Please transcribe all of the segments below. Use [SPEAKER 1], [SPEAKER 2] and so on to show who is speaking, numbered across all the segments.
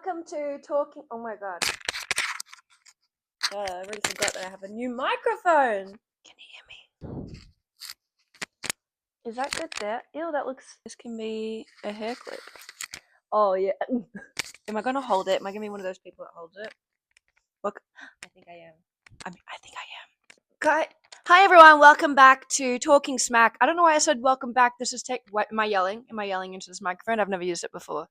[SPEAKER 1] welcome to Talking. Oh my god. I already forgot that I have a new microphone. Can you hear me? Is that good there? Ew, that looks. This can be a hair clip. Oh yeah. Am I gonna hold it? Am I gonna be one of those people that holds it? Look, I think I am. I think I am. Hi everyone, welcome back to Talking Smac. I don't know why I said welcome back. This is am I yelling? Am I yelling into this microphone? I've never used it before.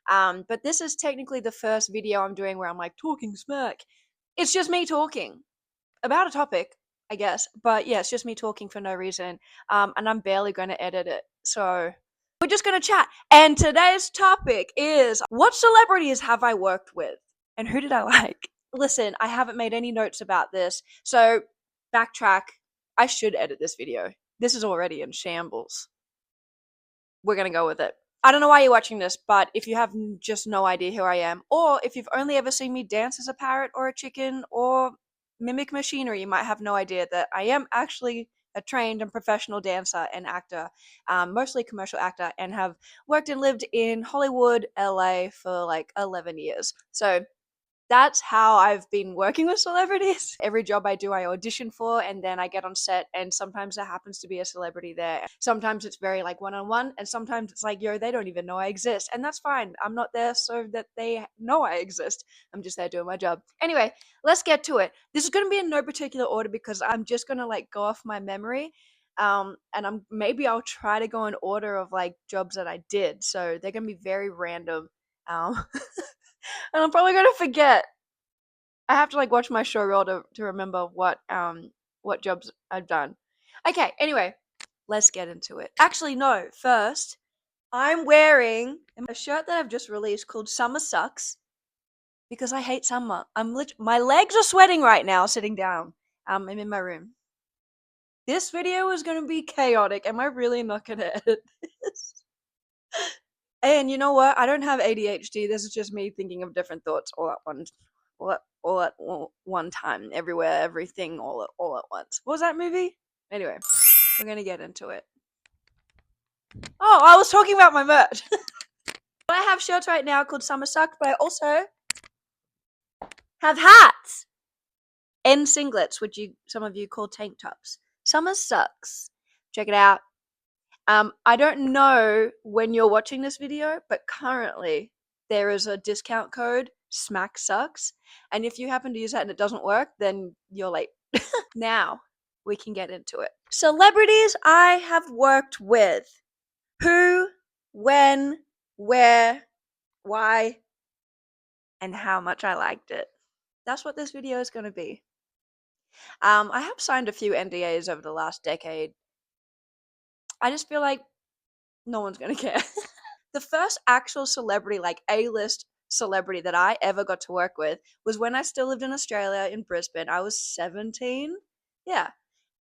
[SPEAKER 1] But this is technically the first video I'm doing where I'm like talking smack. It's just me talking about a topic, I guess. But yeah, it's just me talking for no reason. And I'm barely going to edit it. So we're just going to chat. And today's topic is, what celebrities have I worked with? And who did I like? Listen, I haven't made any notes about this. So backtrack. I should edit this video. This is already in shambles. We're going to go with it. I don't know why you're watching this, but if you have just no idea who I am, or if you've only ever seen me dance as a parrot or a chicken or mimic machinery, you might have no idea that I am actually a trained and professional dancer and actor, mostly commercial actor, and have worked and lived in Hollywood, LA for like 11 years. So that's how I've been working with celebrities. Every job I do, I audition for, and then I get on set, and sometimes there happens to be a celebrity there. Sometimes it's very like one-on-one, and sometimes it's like, yo, they don't even know I exist. And that's fine. I'm not there so that they know I exist. I'm just there doing my job. Anyway, let's get to it. This is going to be in no particular order because I'm just going to like go off my memory. And maybe I'll try to go in order of like jobs that I did. So they're going to be very random. And I'm probably gonna forget. I have to like watch my show reel to remember what jobs I've done. Okay, anyway, let's get into it. Actually, no. First, I'm wearing a shirt that I've just released called Summer Sucks because I hate summer. My legs are sweating right now sitting down. I'm in my room. This video is gonna be chaotic. Am I really not gonna edit this? And you know what? I don't have ADHD. This is just me thinking of different thoughts all at one time, everywhere, everything, all at once. What was that movie? Anyway, we're gonna get into it. Oh, I was talking about my merch. I have shirts right now called Summer Sucks, but I also have hats and singlets, which some of you call tank tops. Summer Sucks. Check it out. I don't know when you're watching this video, but currently there is a discount code, Smac Sucks, and if you happen to use that and it doesn't work, then you're late. Now, we can get into it. Celebrities I have worked with. Who, when, where, why, and how much I liked it. That's what this video is going to be. I have signed a few NDAs over the last decade. I just feel like no one's gonna care. The first actual celebrity, like A-list celebrity that I ever got to work with was when I still lived in Australia in Brisbane. I was 17. Yeah.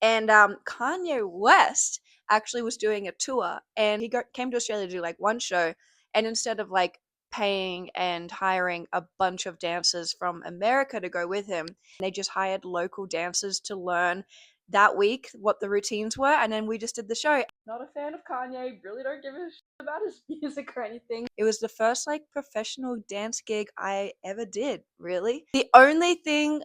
[SPEAKER 1] And Kanye West actually was doing a tour, and he came to Australia to do like one show, and instead of like paying and hiring a bunch of dancers from America to go with him, they just hired local dancers to learn that week what the routines were, and then we just did the show. Not a fan of Kanye, really don't give a shit about his music or anything. It was the first like professional dance gig I ever did, really. The only thing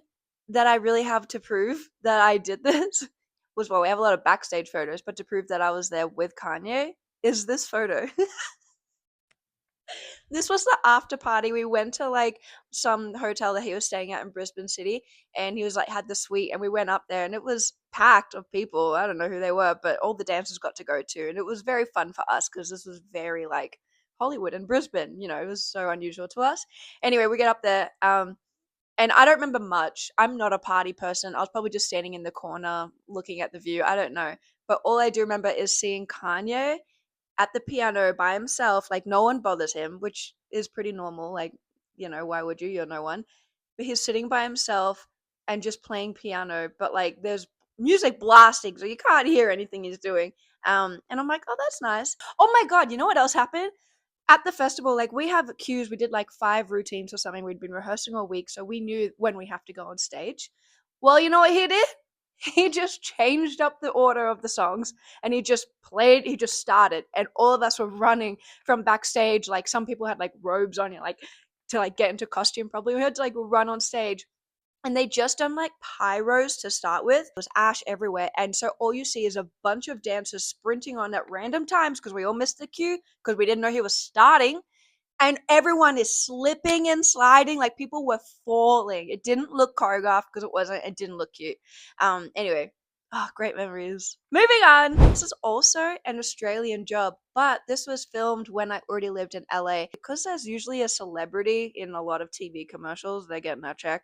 [SPEAKER 1] that I really have to prove that I did this was, well, we have a lot of backstage photos, but to prove that I was there with Kanye is this photo. This was the after party. We went to like some hotel that he was staying at in Brisbane City, and he was like had the suite, and we went up there, and it was packed of people. I don't know who they were, but all the dancers got to go to, and it was very fun for us because this was very like Hollywood and Brisbane. You know, it was so unusual to us. Anyway, we get up there, and I don't remember much. I'm not a party person. I was probably just standing in the corner looking at the view. I don't know, but all I do remember is seeing Kanye at the piano by himself, like no one bothers him, which is pretty normal. Like, you know, why would you? You're no one. But he's sitting by himself and just playing piano, but like there's music blasting, so you can't hear anything he's doing. And I'm like, oh, that's nice. Oh my God, you know what else happened? At the festival, like we have cues, we did like 5 routines or something. We'd been rehearsing all week, so we knew when we have to go on stage. Well, you know what he did? He just changed up the order of the songs, and he just started, and all of us were running from backstage. Like some people had like robes on, like to like get into costume probably. We had to like run on stage. And they just done like pyros to start with. There was ash everywhere. And so all you see is a bunch of dancers sprinting on at random times because we all missed the cue because we didn't know he was starting. And everyone is slipping and sliding. Like people were falling. It didn't look choreographed because it wasn't. It didn't look cute. Anyway. Oh, great memories. Moving on. This is also an Australian job, but this was filmed when I already lived in LA. Because there's usually a celebrity in a lot of TV commercials, they're getting that check.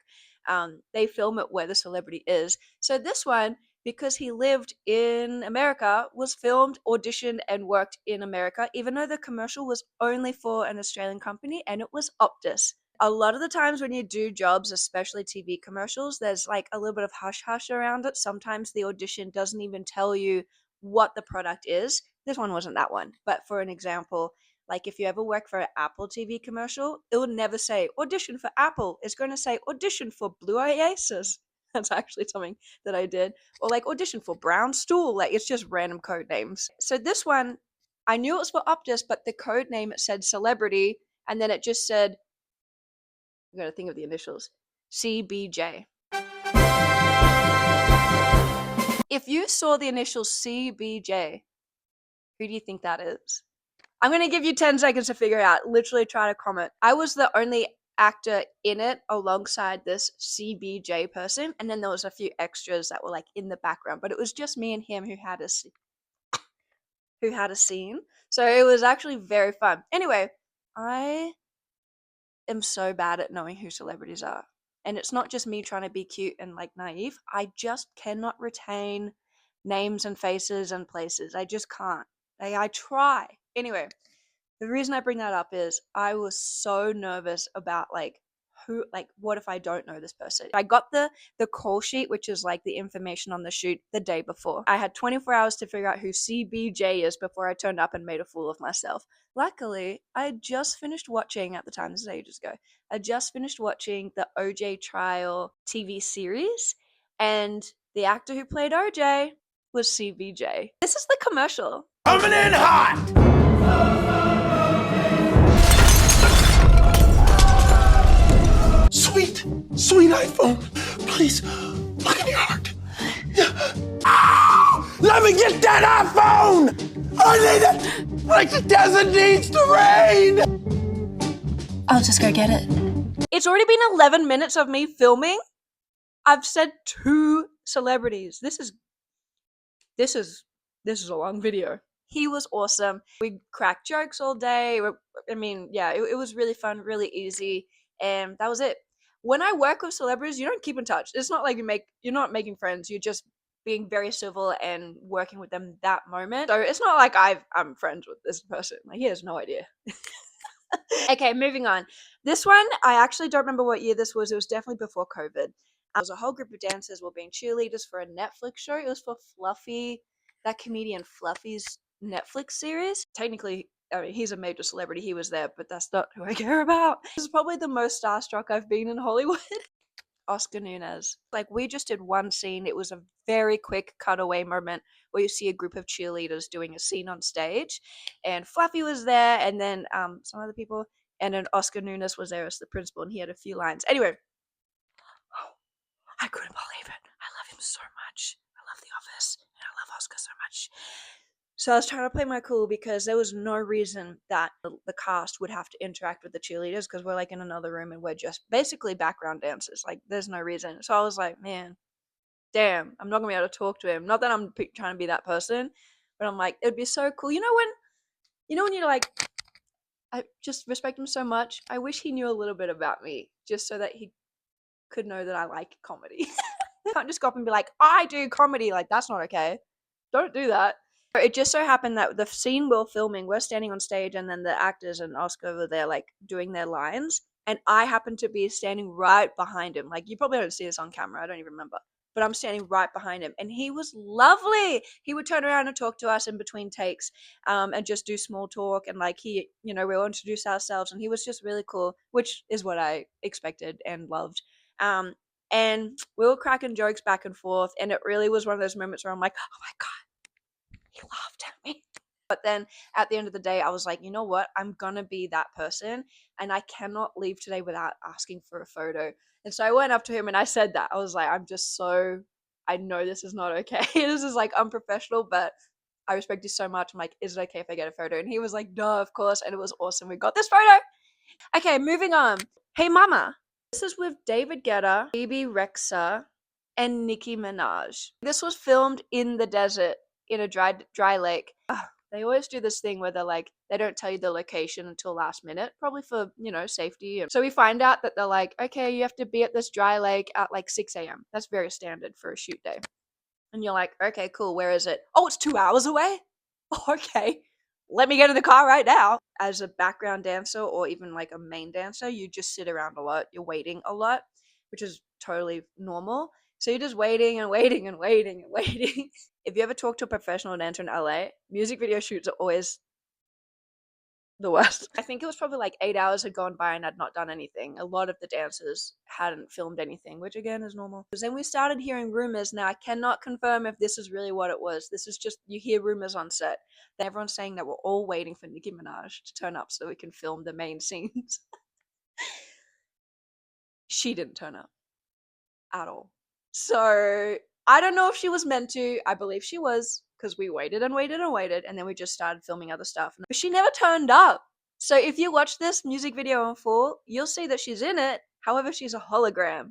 [SPEAKER 1] They film it where the celebrity is. So this one, because he lived in America, was filmed, auditioned, and worked in America, even though the commercial was only for an Australian company and it was Optus. A lot of the times when you do jobs, especially TV commercials, there's like a little bit of hush hush around it. Sometimes the audition doesn't even tell you what the product is. This one wasn't that one. But for an example, like if you ever work for an Apple TV commercial, it will never say audition for Apple. It's going to say audition for Blue Oasis. That's actually something that I did. Or like audition for Brown Stool. Like it's just random code names. So this one, I knew it was for Optus, but the code name, it said celebrity. And then it just said, I'm going to think of the initials, CBJ. If you saw the initials CBJ, who do you think that is? I'm going to give you 10 seconds to figure it out. Literally try to comment. I was the only actor in it alongside this CBJ person, and then there was a few extras that were like in the background, but it was just me and him who had a scene. So it was actually very fun. Anyway, I am so bad at knowing who celebrities are. And it's not just me trying to be cute and like naive. I just cannot retain names and faces and places. I just can't. I try. Anyway, the reason I bring that up is I was so nervous about like who, like what if I don't know this person. I got the call sheet, which is like the information on the shoot, the day before. I had 24 hours to figure out who CBJ is before I turned up and made a fool of myself. Luckily, I had just finished watching, at the time, this is ages ago, I just finished watching the OJ trial TV series, and the actor who played OJ was CBJ. This is the commercial.
[SPEAKER 2] Coming in hot! Sweet iPhone, please, look in your heart. Oh, let me get that iPhone! I need it like the desert needs the rain!
[SPEAKER 3] I'll just go get it.
[SPEAKER 1] It's already been 11 minutes of me filming. I've said 2 celebrities. This is a long video. He was awesome. We cracked jokes all day. I mean, yeah, it was really fun, really easy, and that was it. When I work with celebrities, you don't keep in touch. It's not like you're not making friends. You're just being very civil and working with them that moment. So it's not like I'm friends with this person. Like he has no idea. Okay, moving on. This one, I actually don't remember what year this was. It was definitely before COVID. There was a whole group of dancers were being cheerleaders for a Netflix show. It was for Fluffy, that comedian Fluffy's Netflix series. Technically, I mean, he's a major celebrity. He was there, but that's not who I care about. This is probably the most starstruck I've been in Hollywood. Oscar Nunez. Like, we just did one scene. It was a very quick cutaway moment where you see a group of cheerleaders doing a scene on stage, and Fluffy was there, and then some other people, and then Oscar Nunez was there as the principal, and he had a few lines. Anyway, I couldn't believe it. I love him so much. I love The Office, and I love Oscar so much. So I was trying to play my cool because there was no reason that the cast would have to interact with the cheerleaders because we're like in another room and we're just basically background dancers. Like there's no reason. So I was like, man, damn, I'm not gonna be able to talk to him. Not that I'm trying to be that person, but I'm like, it'd be so cool. You know when you're like, I just respect him so much. I wish he knew a little bit about me just so that he could know that I like comedy. I can't just go up and be like, I do comedy. Like that's not okay. Don't do that. It just so happened that the scene we're filming, we're standing on stage, and then the actors and Oscar were there, like, doing their lines, and I happened to be standing right behind him. Like, you probably don't see this on camera, I don't even remember, but I'm standing right behind him, and he was lovely. He would turn around and talk to us in between takes, and just do small talk, and, like, we all introduce ourselves, and he was just really cool, which is what I expected and loved. And we were cracking jokes back and forth, and it really was one of those moments where I'm like, oh my God, he laughed at me. But then at the end of the day, I was like, you know what? I'm gonna be that person, and I cannot leave today without asking for a photo. And so I went up to him and I said that. I was like, I know this is not okay. This is like unprofessional, but I respect you so much. I'm like, is it okay if I get a photo? And he was like, duh, of course. And it was awesome. We got this photo. Okay, moving on. Hey Mama. This is with David Guetta, Phoebe Rexha, and Nicki Minaj. This was filmed in the desert in a dry lake. They always do this thing where they're like, they don't tell you the location until last minute, probably for, safety. And so we find out that they're like, okay, you have to be at this dry lake at like 6 a.m. That's very standard for a shoot day. And you're like, okay, cool, where is it? Oh, it's 2 hours away? Okay, let me get in the car right now. As a background dancer or even like a main dancer, you just sit around a lot. You're waiting a lot, which is totally normal. So you're just waiting and waiting and waiting and waiting. If you ever talk to a professional dancer in LA, music video shoots are always the worst. I think it was probably like 8 hours had gone by and I'd not done anything. A lot of the dancers hadn't filmed anything, which again is normal. Because then we started hearing rumors. Now I cannot confirm if this is really what it was. This is just, you hear rumors on set. Then everyone's saying that we're all waiting for Nicki Minaj to turn up so we can film the main scenes. She didn't turn up at all. So I don't know if she was meant to. I believe she was, because we waited and waited and waited, and then we just started filming other stuff. But she never turned up. So if you watch this music video in full, you'll see that she's in it. However, she's a hologram.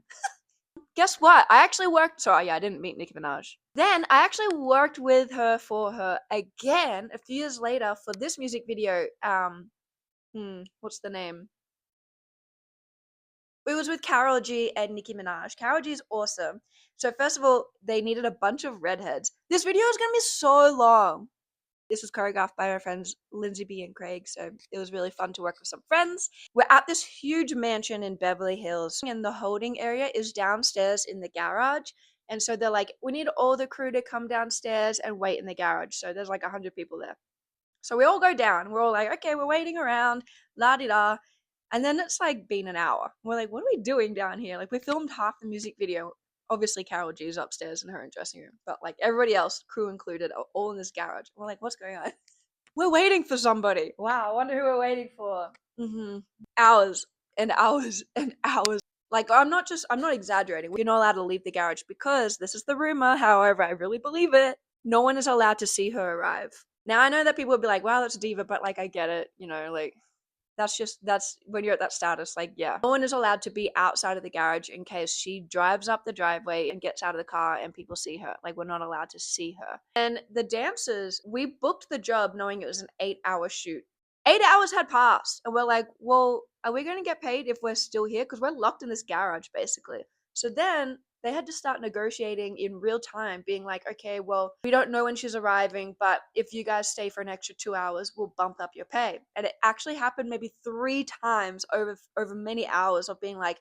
[SPEAKER 1] Guess what? I actually worked. Sorry, yeah, I didn't meet Nicki Minaj. Then I actually worked with her for her again a few years later for this music video. What's the name? It was with Karol G and Nicki Minaj. Karol G is awesome. So first of all, they needed a bunch of redheads. This video is going to be so long. This was choreographed by my friends Lindsay B and Craig, so it was really fun to work with some friends. We're at this huge mansion in Beverly Hills, and the holding area is downstairs in the garage. And so they're like, we need all the crew to come downstairs and wait in the garage. So there's like 100 people there. So we all go down. We're all like, okay, we're waiting around, la-di-da. And then it's like been an hour. We're like, what are we doing down here? Like, we filmed half the music video. Obviously, Karol G is upstairs in her own dressing room. But like everybody else, crew included, are all in this garage. We're like, what's going on? We're waiting for somebody. Wow, I wonder who we're waiting for. Hours and hours and hours. Like, I'm not exaggerating. You're not allowed to leave the garage because this is the rumor. However, I really believe it. No one is allowed to see her arrive. Now, I know that people would be like, wow, that's a diva, but like, I get it. Like, that's when you're at that status, like, yeah. No one is allowed to be outside of the garage in case she drives up the driveway and gets out of the car and people see her. Like, we're not allowed to see her. And the dancers, we booked the job knowing it was an 8-hour shoot. 8 hours had passed, and we're like, well, are we going to get paid if we're still here? Because we're locked in this garage, basically. So then they had to start negotiating in real time, being like, okay, well, we don't know when she's arriving, but if you guys stay for an extra 2 hours, we'll bump up your pay. And it actually happened maybe 3 times over many hours of being like,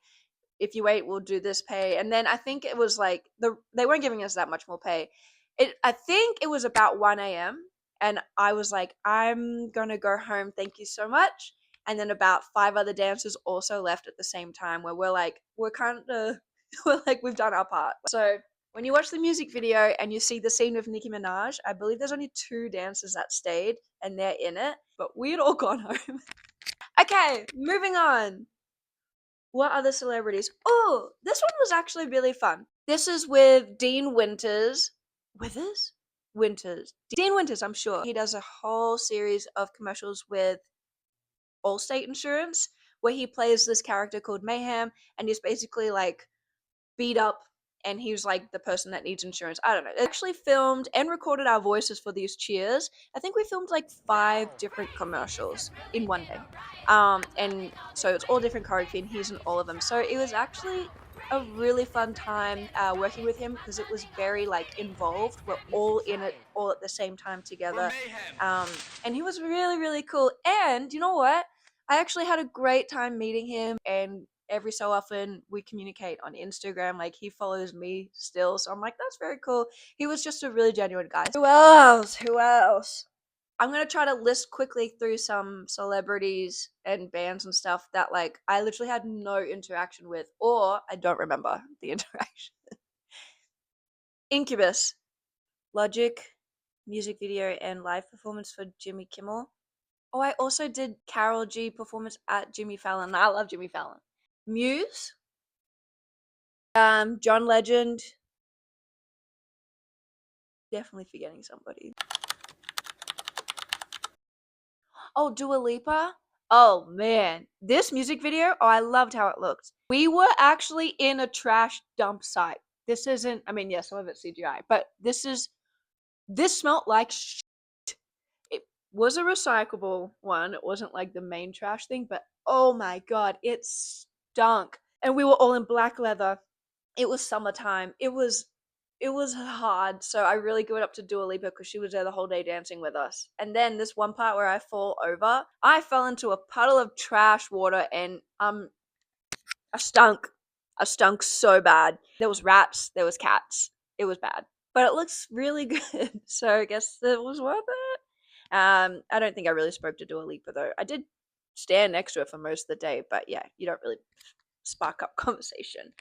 [SPEAKER 1] if you wait, we'll do this pay. And then I think it was like, they weren't giving us that much more pay. I think it was about 1 a.m. And I was like, I'm going to go home. Thank you so much. And then about 5 other dancers also left at the same time, where we're like, we're like, we've done our part. So when you watch the music video and you see the scene with Nicki Minaj, I believe there's only 2 dancers that stayed and they're in it, but we had all gone home. Okay, moving on. What other celebrities? Oh, this one was actually really fun. This is with Dean Winters. Dean Winters, I'm sure. He does a whole series of commercials with Allstate Insurance where he plays this character called Mayhem, and he's basically like beat up, and he's like the person that needs insurance. I don't know. It actually filmed and recorded our voices for these cheers. I think we filmed like 5 different commercials in one day. And so it's all different choreography, and he's in all of them. So it was actually a really fun time working with him because it was very like involved. We're all in it all at the same time together. And he was really, really cool. And you know what? I actually had a great time meeting him, and every so often we communicate on Instagram. Like, he follows me still, so I'm like, that's very cool. He was just a really genuine guy. Who else? I'm gonna try to list quickly through some celebrities and bands and stuff that like I literally had no interaction with, or I don't remember the interaction. Incubus, Logic, music video and live performance for Jimmy Kimmel. Oh, I also did Carol G performance at Jimmy Fallon. I love Jimmy Fallon. Muse, John Legend. Definitely forgetting somebody. Oh, Dua Lipa. Oh man, this music video. Oh, I loved how it looked. We were actually in a trash dump site. This isn't. I mean, yeah, some of it's CGI, but this smelled like shit. It was a recyclable one. It wasn't like the main trash thing, but oh my god, it stunk. And we were all in black leather. It was summertime. It was hard, so I really give it up to Dua Lipa because she was there the whole day dancing with us. And then this one part where I fall over, I fell into a puddle of trash water and I stunk. I stunk so bad. There was rats, there was cats. It was bad. But it looks really good, so I guess it was worth it. I don't think I really spoke to Dua Lipa though. I did stand next to her for most of the day, but yeah, you don't really spark up conversation.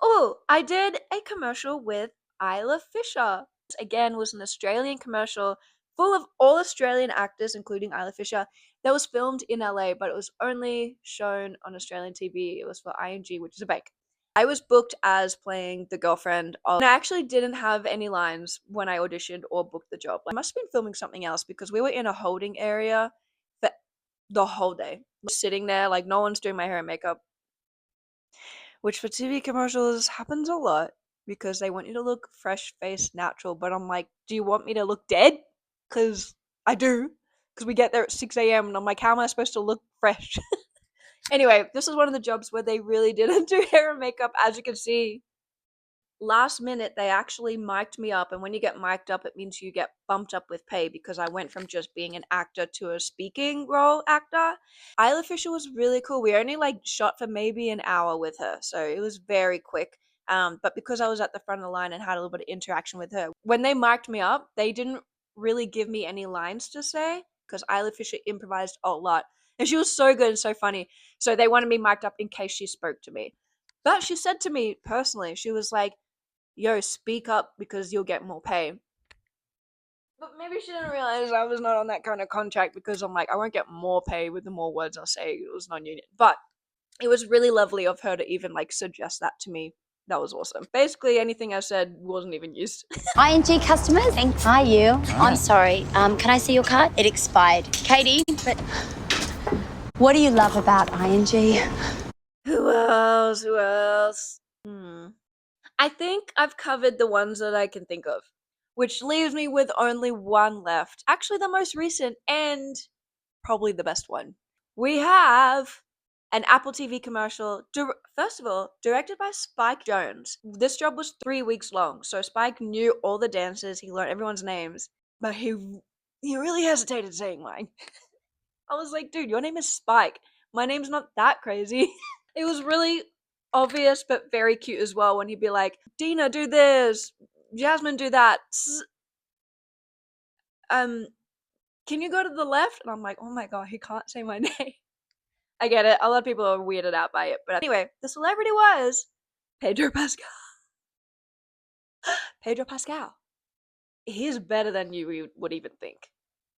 [SPEAKER 1] Oh, I did a commercial with Isla Fisher. Again, was an Australian commercial full of all Australian actors, including Isla Fisher. That was filmed in LA, but it was only shown on Australian TV. It was for ING, which is a bank. I was booked as playing the girlfriend of, and I actually didn't have any lines when I auditioned or booked the job. I must have been filming something else because we were in a holding area for the whole day. Sitting there, like no one's doing my hair and makeup, which for TV commercials happens a lot because they want you to look fresh faced, natural. But I'm like, do you want me to look dead? Because I do. Because we get there at 6 a.m. and I'm like, how am I supposed to look fresh? Anyway, this is one of the jobs where they really didn't do hair and makeup, as you can see. Last minute, they actually mic'd me up, and when you get mic'd up, it means you get bumped up with pay because I went from just being an actor to a speaking role actor. Isla Fisher was really cool. We only like shot for maybe an hour with her, so it was very quick. But because I was at the front of the line and had a little bit of interaction with her, when they mic'd me up, they didn't really give me any lines to say because Isla Fisher improvised a lot, and she was so good and so funny. So they wanted me mic'd up in case she spoke to me. But she said to me personally, she was like, yo, speak up because you'll get more pay. But maybe she didn't realize I was not on that kind of contract because I'm like, I won't get more pay with the more words I say. It was non-union. But it was really lovely of her to even like suggest that to me. That was awesome. Basically, anything I said wasn't even used.
[SPEAKER 3] ING customers, thank you. I'm sorry. Can I see your card? It expired. Katie, but what do you love about ING?
[SPEAKER 1] Who else? Who else? I think I've covered the ones that I can think of, which leaves me with only one left. Actually, the most recent and probably the best one. We have an Apple TV commercial, first of all, directed by Spike Jonze. This job was 3 weeks long, so Spike knew all the dancers, he learned everyone's names, but he really hesitated saying mine. I was like, dude, your name is Spike. My name's not that crazy. It was really obvious, but very cute as well when he'd be like, Dina, do this. Jasmine, do that. Can you go to the left? And I'm like, oh my god, he can't say my name. I get it. A lot of people are weirded out by it. But anyway, the celebrity was Pedro Pascal. Pedro Pascal. He's better than you would even think.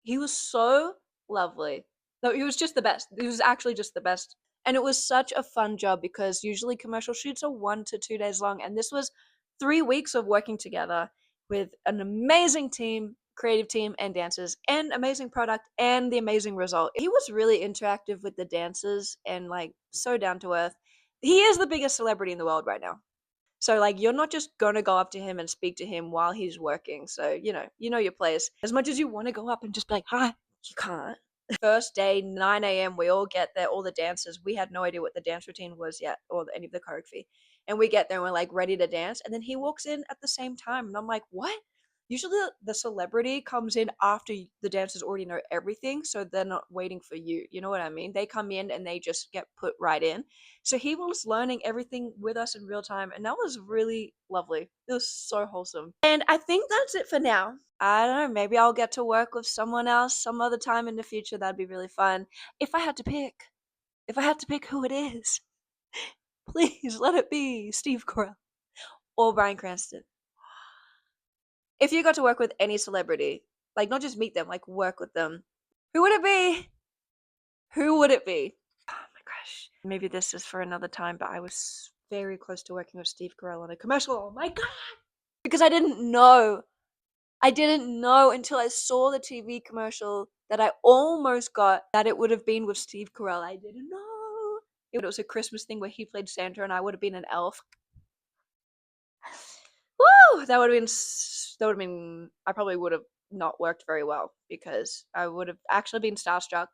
[SPEAKER 1] He was so lovely. No, he was just the best. He was actually just the best. And it was such a fun job because usually commercial shoots are 1 to 2 days long. And this was 3 weeks of working together with an amazing team, creative team, and dancers, and amazing product, and the amazing result. He was really interactive with the dancers and like so down to earth. He is the biggest celebrity in the world right now. So like you're not just gonna go up to him and speak to him while he's working. So you know your place. As much as you want to go up and just be like, hi, you can't. First day, 9 a.m. We all get there, all the dancers. We had no idea what the dance routine was yet or any of the choreography. And we get there and we're like ready to dance. And then he walks in at the same time. And I'm like, what? Usually the celebrity comes in after the dancers already know everything. So they're not waiting for you. You know what I mean? They come in and they just get put right in. So he was learning everything with us in real time. And that was really lovely. It was so wholesome. And I think that's it for now. I don't know, maybe I'll get to work with someone else some other time in the future. That'd be really fun. If I had to pick who it is, please let it be Steve Carell or Bryan Cranston. If you got to work with any celebrity, Like, not just meet them, like work with them. Who would it be? Who would it be? Oh my gosh. Maybe this is for another time, but I was very close to working with Steve Carell on a commercial. Oh my god! Because I didn't know. I didn't know until I saw the TV commercial that I almost got that it would have been with Steve Carell. I didn't know. It was a Christmas thing where he played Santa and I would have been an elf. Woo! That would have been, I probably would have not worked very well because I would have actually been starstruck.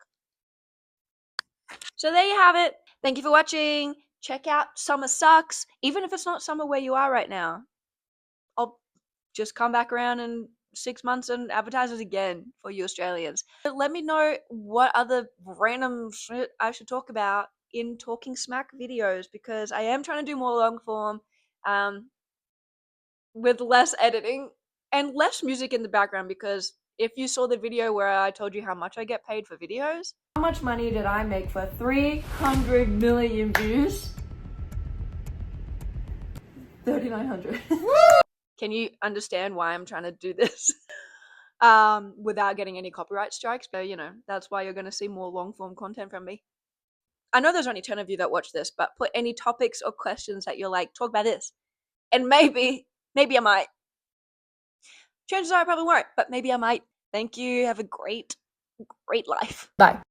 [SPEAKER 1] So there you have it. Thank you for watching. Check out Summer Sucks. Even if it's not summer where you are right now, I'll just come back around in 6 months and advertise it again for you Australians. Let me know what other random shit I should talk about in Talking Smack videos, because I am trying to do more long form with less editing and less music in the background, because if you saw the video where I told you how much I get paid for videos. How much money did I make for 300 million views? 3,900. Can you understand why I'm trying to do this without getting any copyright strikes? But, you know, that's why you're going to see more long-form content from me. I know there's only 10 of you that watch this, but put any topics or questions that you're like, talk about this. And maybe I might. Chances are I probably won't, but maybe I might. Thank you. Have a great life. Bye.